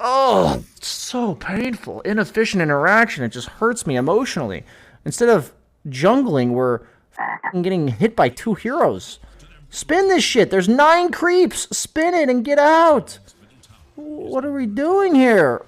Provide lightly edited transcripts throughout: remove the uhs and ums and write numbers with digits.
Oh, it's so painful. Inefficient interaction. It just hurts me emotionally. Instead of jungling, we're getting hit by two heroes. Spin this shit. There's 9 creeps. Spin it and get out. What are we doing here?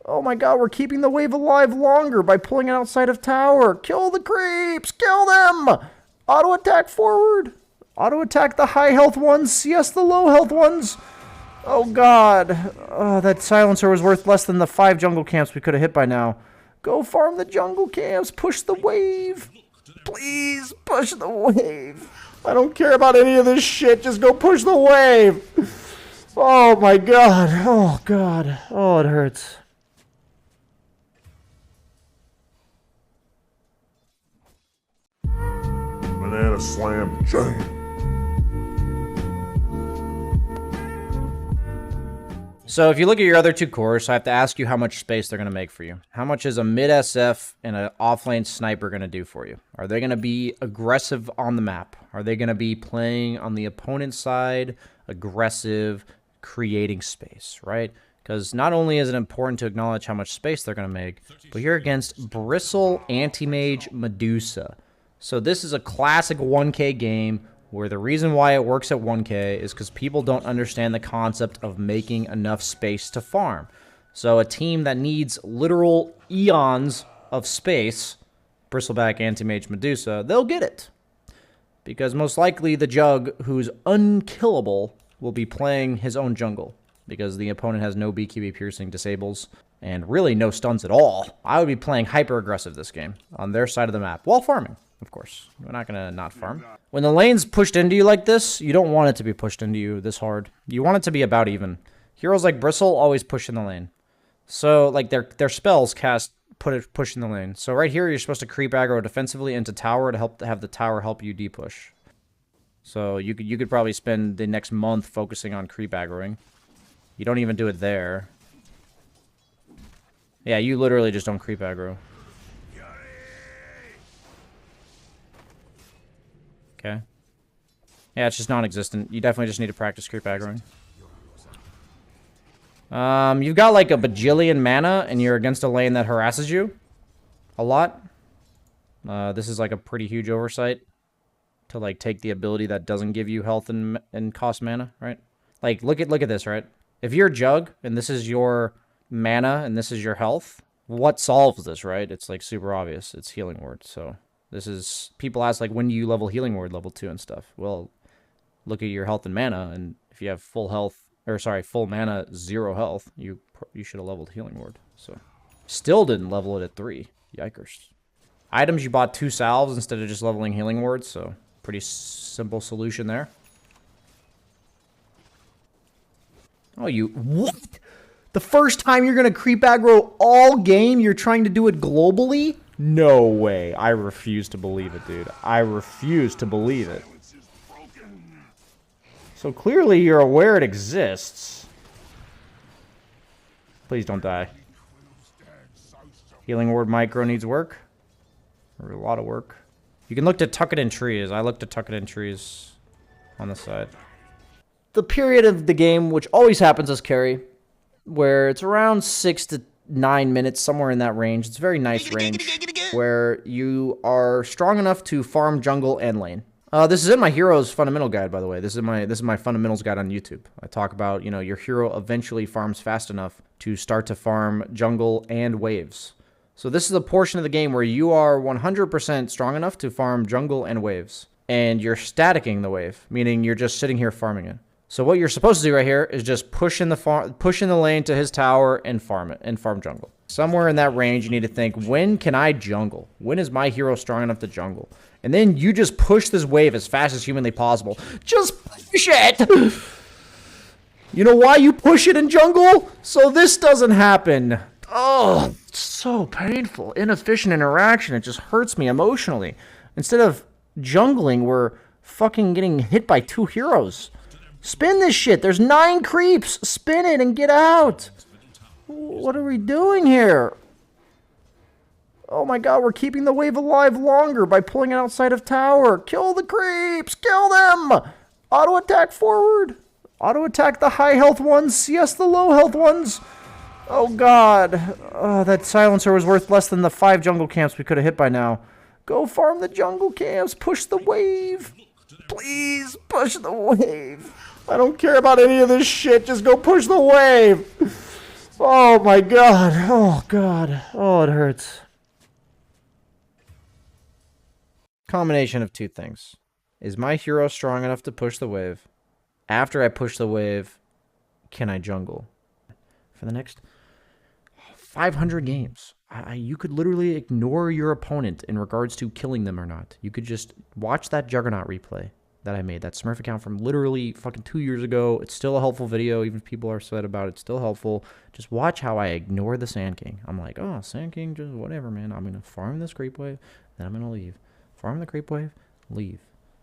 Oh my god, we're keeping the wave alive longer by pulling it outside of tower. Kill the creeps. Kill them. Auto attack forward. Auto attack the high health ones. CS the low health ones. Oh god. Oh, that silencer was worth less than the 5 jungle camps we could have hit by now. Go farm the jungle camps. Push the wave. Please, push the wave. I don't care about any of this shit. Just go push the wave. Oh my god. Oh god. Oh, it hurts. Banana slam jam. So if you look at your other 2 cores, I have to ask you how much space they're going to make for you. How much is a mid SF and an offlane sniper going to do for you? Are they going to be aggressive on the map? Are they going to be playing on the opponent's side, aggressive, creating space, right? Because not only is it important to acknowledge how much space they're going to make, but you're against Bristle Anti-Mage Medusa. So this is a classic 1K game where the reason why it works at 1K is because people don't understand the concept of making enough space to farm. So a team that needs literal eons of space, Bristleback Anti-Mage Medusa, they'll get it. Because most likely the Jug, who's unkillable, will be playing his own jungle. Because the opponent has no BKB piercing disables, and really no stuns at all. I would be playing hyper-aggressive this game, on their side of the map, while farming. Of course, we're not going to not farm. When the lane's pushed into you like this, you don't want it to be pushed into you this hard. You want it to be about even. Heroes like Bristle always push in the lane. So, like, their spells cast push in the lane. So right here, you're supposed to creep aggro defensively into tower to have the tower help you depush. So you could probably spend the next month focusing on creep aggroing. You don't even do it there. Yeah, you literally just don't creep aggro. Okay. Yeah, it's just non-existent. You definitely just need to practice creep aggroing. You've got like a bajillion mana, and you're against a lane that harasses you a lot. This is like a pretty huge oversight to like take the ability that doesn't give you health and cost mana, right? Like, look at this, right? If you're Jug, and this is your mana, and this is your health, what solves this, right? It's like super obvious. It's Healing Word, so... This is, people ask, like, when do you level Healing Word level 2 and stuff? Well, look at your health and mana, and if you have full health, or sorry, full mana, 0 health, you should have leveled Healing Word. So, still didn't level it at 3. Yikers. Items, you bought 2 salves instead of just leveling Healing Word, so pretty simple solution there. Oh, what? The first time you're going to creep aggro all game, you're trying to do it globally? No way. I refuse to believe it, dude. I refuse to believe it. So clearly you're aware it exists. Please don't die. Healing Word micro needs work. Or a lot of work. You can look to tuck it in trees. I looked to tuck it in trees on the side. The period of the game, which always happens as carry, where it's around 6 to 9 minutes, somewhere in that range. It's a very nice range where you are strong enough to farm jungle and lane. This is in my heroes fundamental guide, by the way. This is my fundamentals guide on YouTube. I talk about, you know, your hero eventually farms fast enough to start to farm jungle and waves. So this is a portion of the game where you are 100% strong enough to farm jungle and waves. And you're staticking the wave, meaning you're just sitting here farming it. So what you're supposed to do right here is just push in the lane to his tower and farm it, and farm jungle. Somewhere in that range, you need to think, when can I jungle? When is my hero strong enough to jungle? And then you just push this wave as fast as humanly possible. Just push it! You know why you push it in jungle? So this doesn't happen. Oh, it's so painful. Inefficient interaction. It just hurts me emotionally. Instead of jungling, we're fucking getting hit by 2 heroes. Spin this shit. There's 9 creeps. Spin it and get out. What are we doing here? Oh my god, we're keeping the wave alive longer by pulling it outside of tower. Kill the creeps. Kill them. Auto attack forward. Auto attack the high health ones. CS the low health ones. Oh, God. Oh, that silencer was worth less than the 5 jungle camps we could have hit by now. Go farm the jungle camps. Push the wave. Please, push the wave. I don't care about any of this shit. Just go push the wave. Oh, my God. Oh, God. Oh, it hurts. Combination of two things. Is my hero strong enough to push the wave? After I push the wave, can I jungle? For the next 500 games, you could literally ignore your opponent in regards to killing them or not. You could just watch that Juggernaut replay that I made, that Smurf account from literally fucking 2 years ago. It's still a helpful video, even if people are upset about it. It's still helpful. Just watch how I ignore the Sand King. I'm like, oh, Sand King, just whatever, man. I'm going to farm this creep wave, then I'm going to leave. Farm the creep wave, leave.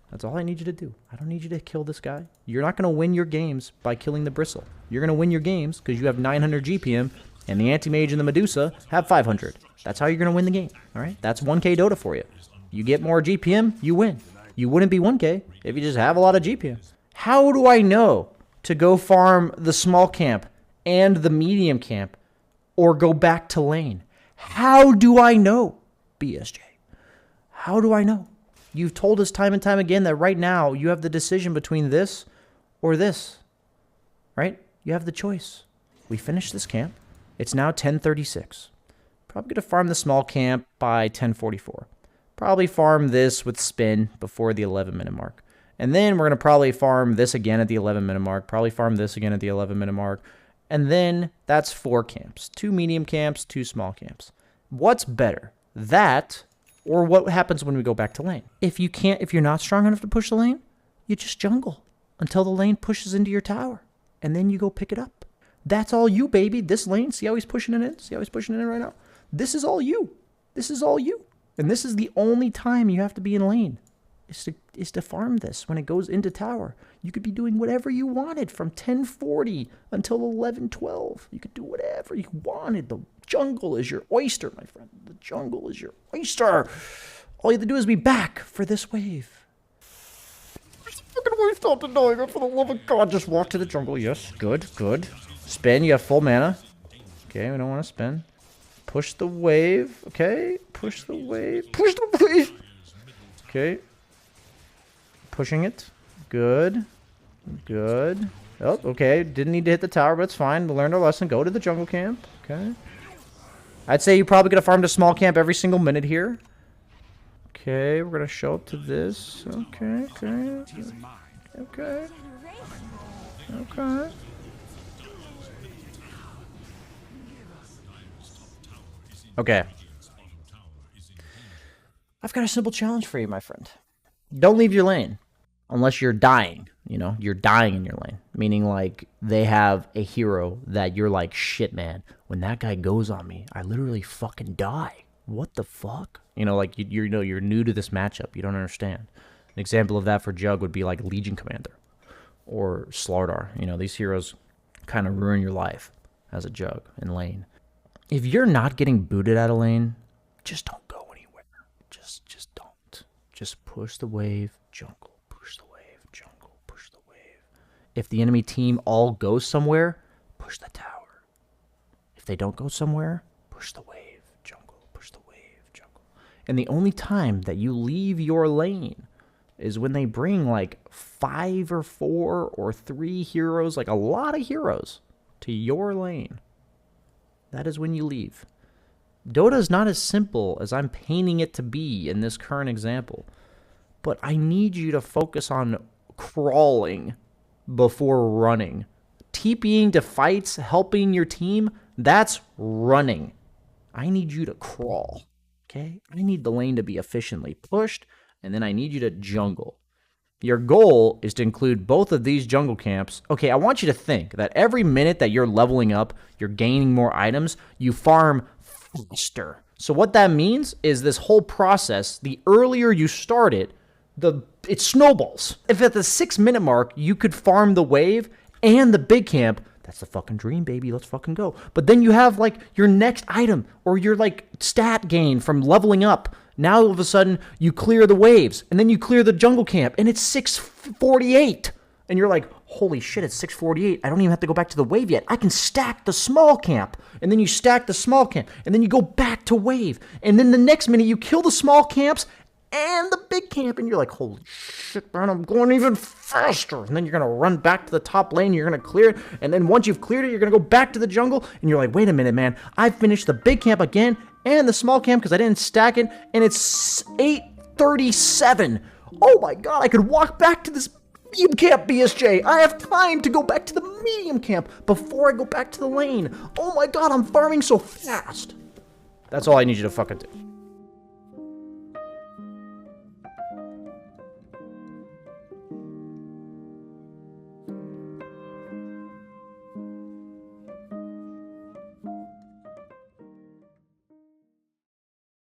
That's all I need you to do. I don't need you to kill this guy. You're not going to win your games by killing the Bristle. You're going to win your games because you have 900 GPM and the Anti-Mage and the Medusa have 500. That's how you're going to win the game, all right? That's 1K Dota for you. You get more GPM, you win. You wouldn't be 1K if you just have a lot of GPM. How do I know to go farm the small camp and the medium camp or go back to lane? How do I know, BSJ? How do I know? You've told us time and time again that right now you have the decision between this or this, right? You have the choice. We finished this camp. It's now 10:36. Probably going to farm the small camp by 10:44. Probably farm this with spin before the 11-minute mark. And then we're going to probably farm this again at the 11-minute mark. Probably farm this again at the 11-minute mark. And then that's 4 camps. 2 medium camps, 2 small camps. What's better? That or what happens when we go back to lane? If you're not strong enough to push the lane, you just jungle until the lane pushes into your tower. And then you go pick it up. That's all you, baby. This lane, see how he's pushing it in? See how he's pushing it in right now? This is all you. This is all you. And this is the only time you have to be in lane. Is to farm this when it goes into tower. You could be doing whatever you wanted from 10:40 until 11:12. You could do whatever you wanted. The jungle is your oyster, my friend. The jungle is your oyster. All you have to do is be back for this wave. There's a fucking wave stop denying. For the love of God, just walk to the jungle. Yes, good, good. Spin, you have full mana. Okay, we don't want to spin. Push the wave. Okay, push the wave. Push the wave. Okay. Pushing it. Good. Good. Oh, okay. Didn't need to hit the tower, but it's fine. We learned our lesson. Go to the jungle camp. Okay. I'd say you're probably going to farm to small camp every single minute here. Okay, we're going to show up to this. Okay, okay. Okay. Okay. Okay. I've got a simple challenge for you, my friend. Don't leave your lane. Unless you're dying, you know, you're dying in your lane. Meaning, like, they have a hero that you're like, shit, man, when that guy goes on me, I literally fucking die. What the fuck? You know, like, you're new to this matchup. You don't understand. An example of that for Jug would be, like, Legion Commander or Slardar. You know, these heroes kind of ruin your life as a Jug in lane. If you're not getting booted out of lane, just don't go anywhere. Just don't. Just push the wave, jungle. If the enemy team all goes somewhere, push the tower. If they don't go somewhere, push the wave, jungle, push the wave, jungle. And the only time that you leave your lane is when they bring like 5 or 4 or 3 heroes, like a lot of heroes, to your lane. That is when you leave. Dota is not as simple as I'm painting it to be in this current example. But I need you to focus on crawling before running. TPing to fights, helping your team, that's running. I need you to crawl, okay? I need the lane to be efficiently pushed, and then I need you to jungle. Your goal is to include both of these jungle camps. Okay, I want you to think that every minute that you're leveling up, you're gaining more items, you farm faster. So what that means is this whole process, the earlier you start it, it snowballs. If at the 6-minute mark, you could farm the wave and the big camp, that's the fucking dream, baby. Let's fucking go. But then you have, like, your next item or your, like, stat gain from leveling up. Now, all of a sudden, you clear the waves, and then you clear the jungle camp, and it's 6:48. And you're like, holy shit, it's 6:48. I don't even have to go back to the wave yet. I can stack the small camp. And then you stack the small camp. And then you go back to wave. And then the next minute you kill the small camps and the big camp. And you're like, holy shit, man, I'm going even faster. And then you're going to run back to the top lane. You're going to clear it. And then once you've cleared it, you're going to go back to the jungle. And you're like, wait a minute, man. I finished the big camp again and the small camp because I didn't stack it. And it's 8:37. Oh my god, I could walk back to this medium camp, BSJ. I have time to go back to the medium camp before I go back to the lane. Oh my god, I'm farming so fast. That's all I need you to fucking do.